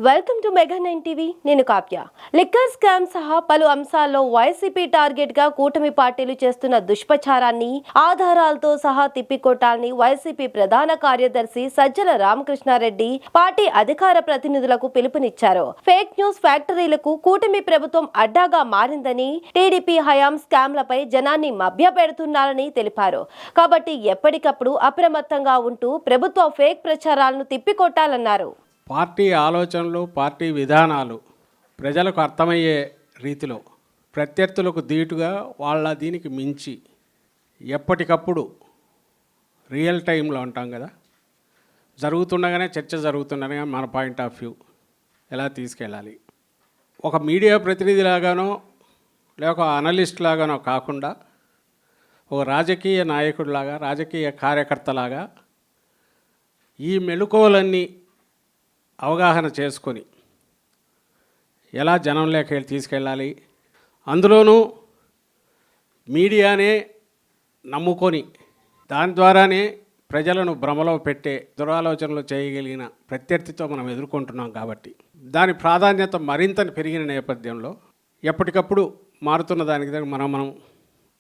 Welcome to mega 9 TV. నేను Kavya. Liquor scam సహా పలు అంశాల్లో వైసీపీ టార్గెట్ గా కూటమి పార్టీలు చేస్తున్న దుష్ప్రచారాన్ని ఆధారాలతో సహా తిప్పికొట్టాలని వైసీపీ ప్రధాన కార్యదర్శి సజ్జల రామకృష్ణారెడ్డి పార్టీ అధికార ప్రతినిధులకు పిలుపునిచ్చారు. ఫేక్ న్యూస్ ఫ్యాక్టరీలకు కూటమి ప్రభుత్వం అడ్డాగా మారిందని, టీడీపీ హయాం స్కామ్లపై జనాన్ని మభ్యపెడుతున్నారని తెలిపారు. కాబట్టి ఎప్పటికప్పుడు అప్రమత్తంగా ఉంటూ ప్రభుత్వ ఫేక్ ప్రచారాలను తిప్పికొట్టాలన్నారు. పార్టీ ఆలోచనలు, పార్టీ విధానాలు ప్రజలకు అర్థమయ్యే రీతిలో ప్రత్యర్థులకు ధీటుగా వాళ్ళ దీనికి మించి ఎప్పటికప్పుడు రియల్ టైంలో ఉంటాం కదా, జరుగుతుండగానే చర్చ జరుగుతుండగానే మన పాయింట్ ఆఫ్ వ్యూ ఎలా తీసుకెళ్ళాలి, ఒక మీడియా ప్రతినిధిలాగానో లేక అనలిస్ట్ లాగానో కాకుండా ఒక రాజకీయ నాయకుడిలాగా, రాజకీయ కార్యకర్తలాగా ఈ మెళుకువలన్నీ అవగాహన చేసుకొని ఎలా జనంలోకి తీసుకెళ్ళాలి, అందులోనూ మీడియానే నమ్ముకొని దాని ద్వారానే ప్రజలను భ్రమలో పెట్టే దురాలోచనలు చేయగలిగిన ప్రత్యర్థితో మనం ఎదుర్కొంటున్నాం. కాబట్టి దాని ప్రాధాన్యత మరింత పెరిగిన నేపథ్యంలో ఎప్పటికప్పుడు మారుతున్న దానికి మనం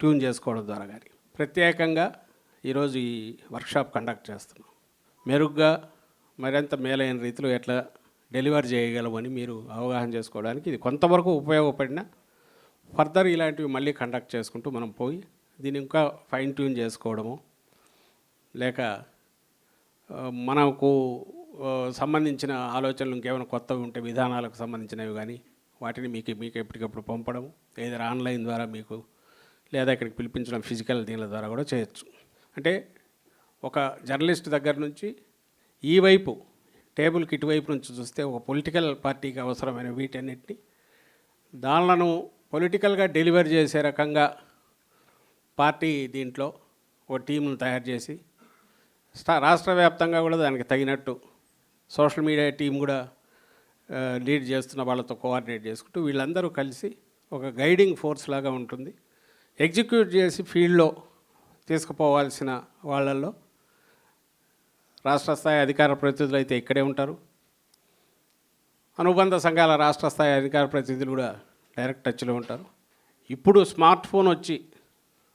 ట్యూన్ చేసుకోవడం ద్వారా కానీ ప్రత్యేకంగా ఈరోజు ఈ వర్క్షాప్ కండక్ట్ చేస్తున్నాం. మెరుగ్గా మరింత మేలైన రీతిలో ఎట్లా డెలివర్ చేయగలమని మీరు అవగాహన చేసుకోవడానికి ఇది కొంతవరకు ఉపయోగపడిన ఫర్దర్ ఇలాంటివి మళ్ళీ కండక్ట్ చేసుకుంటూ మనం పోయి దీన్ని ఇంకా ఫైన్ ట్యూన్ చేసుకోవడము, లేక మనకు సంబంధించిన ఆలోచనలు ఇంకేమైనా కొత్తవి ఉంటే విధానాలకు సంబంధించినవి కానీ వాటిని మీకు ఎప్పటికప్పుడు పంపడము, ఏదైనా ఆన్లైన్ ద్వారా మీకు లేదా ఇక్కడికి పిలిపించడం ఫిజికల్ దీనిల ద్వారా కూడా చేయొచ్చు. అంటే ఒక జర్నలిస్ట్ దగ్గర నుంచి ఈ వైపు టేబుల్కి ఇటువైపు నుంచి చూస్తే ఒక పొలిటికల్ పార్టీకి అవసరమైన వీటన్నిటిని దానిలను పొలిటికల్గా డెలివర్ చేసే రకంగా పార్టీ దీంట్లో ఒక టీంను తయారు చేసి రాష్ట్ర వ్యాప్తంగా కూడా దానికి తగినట్టు సోషల్ మీడియా టీం కూడా లీడ్ చేస్తున్న వాళ్ళతో కోఆర్డినేట్ చేసుకుంటూ వీళ్ళందరూ కలిసి ఒక గైడింగ్ ఫోర్స్ లాగా ఉంటుంది. ఎగ్జిక్యూట్ చేసి ఫీల్డ్లో తీసుకుపోవాల్సిన వాళ్ళల్లో రాష్ట్ర స్థాయి అధికార ప్రతినిధులు అయితే ఇక్కడే ఉంటారు, అనుబంధ సంఘాల రాష్ట్ర స్థాయి అధికార ప్రతినిధులు కూడా డైరెక్ట్ టచ్లో ఉంటారు. ఇప్పుడు స్మార్ట్ ఫోన్ వచ్చి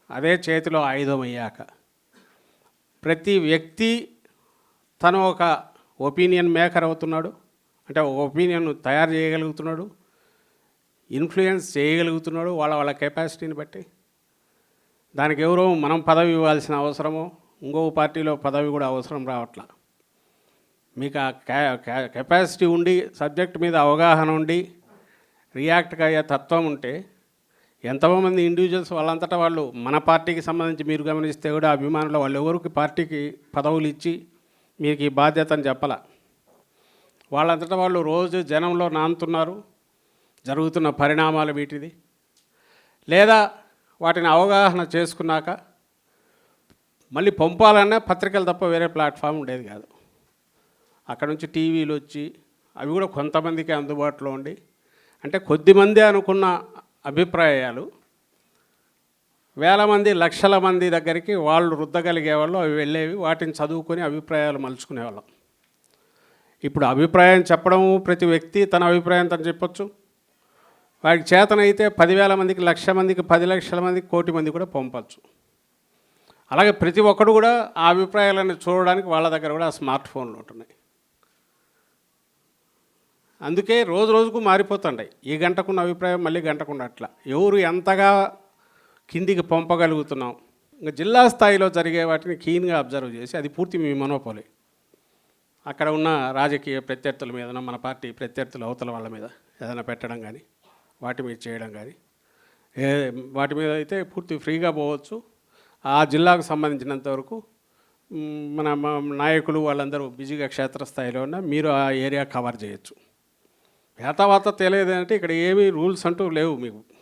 అదే చేతిలో ఆయుధం అయ్యాక ప్రతి వ్యక్తి తను ఒక ఒపీనియన్ మేకర్ అవుతున్నాడు, అంటే ఒక ఒపీనియన్ తయారు చేయగలుగుతున్నాడు, ఇన్ఫ్లుయెన్స్ చేయగలుగుతున్నాడు వాళ్ళ కెపాసిటీని బట్టి. దానికి ఎవరో మనం పదవి ఇవ్వాల్సిన అవసరమో ఇంకో పార్టీలో పదవి కూడా అవసరం రావట్లా. మీకు ఆ కెపాసిటీ ఉండి సబ్జెక్ట్ మీద అవగాహన ఉండి రియాక్ట్గా అయ్యే తత్వం ఉంటే ఎంతోమంది ఇండివిజువల్స్ వాళ్ళంతటా వాళ్ళు మన పార్టీకి సంబంధించి మీరు గమనిస్తే కూడా అభిమానులు వాళ్ళు ఎవరికి పార్టీకి పదవులు ఇచ్చి మీకు ఈ బాధ్యతని చెప్పాల, వాళ్ళంతటా వాళ్ళు రోజు జనంలో నానుతున్నారు. జరుగుతున్న పరిణామాలు వీటిది, లేదా వాటిని అవగాహన చేసుకున్నాక మళ్ళీ పంపాలన్నా పత్రికలు తప్ప వేరే ప్లాట్ఫామ్ ఉండేది కాదు. అక్కడ నుంచి టీవీలు వచ్చి అవి కూడా కొంతమందికి అందుబాటులో ఉండి, అంటే కొద్దిమంది అనుకున్న అభిప్రాయాలు వేల మంది లక్షల మంది దగ్గరికి వాళ్ళు రుద్దగలిగేవాళ్ళు, అవి వెళ్ళేవి, వాటిని చదువుకొని అభిప్రాయాలు మలుచుకునేవాళ్ళం. ఇప్పుడు అభిప్రాయం చెప్పడం ప్రతి వ్యక్తి తన అభిప్రాయం తను చెప్పొచ్చు. వాడికి చేతనైతే 10,000 మందికి, 1,00,000 మందికి, 10 లక్షల మందికి, 1 కోటి మంది కూడా పంపచ్చు. అలాగే ప్రతి ఒక్కడు కూడా ఆ అభిప్రాయాలను చూడడానికి వాళ్ళ దగ్గర కూడా స్మార్ట్ ఫోన్లు ఉంటున్నాయి. అందుకే రోజు రోజుకు మారిపోతుంటాయి. ఈ గంటకున్న అభిప్రాయం మళ్ళీ గంటకున్న అట్లా ఎవరు ఎంతగా కిందికి పంపగలుగుతున్నాం. ఇంకా జిల్లా స్థాయిలో జరిగే వాటిని కీన్గా అబ్జర్వ్ చేసి అది పూర్తి మీ మనోపోలే. అక్కడ ఉన్న రాజకీయ ప్రత్యర్థుల మీద, మన పార్టీ ప్రత్యర్థుల అవతల వాళ్ళ మీద ఏదైనా పెట్టడం కానీ వాటి మీద చేయడం కానీ వాటి మీద అయితే పూర్తి ఫ్రీగా పోవచ్చు. ఆ జిల్లాకు సంబంధించినంత వరకు మన నాయకులు వాళ్ళందరూ బిజీగా క్షేత్రస్థాయిలో ఉన్న మీరు ఆ ఏరియా కవర్ చేయొచ్చు. ఏతావాత తెలియదు అంటే ఇక్కడ ఏమీ రూల్స్ అంటూ లేవు. మీకు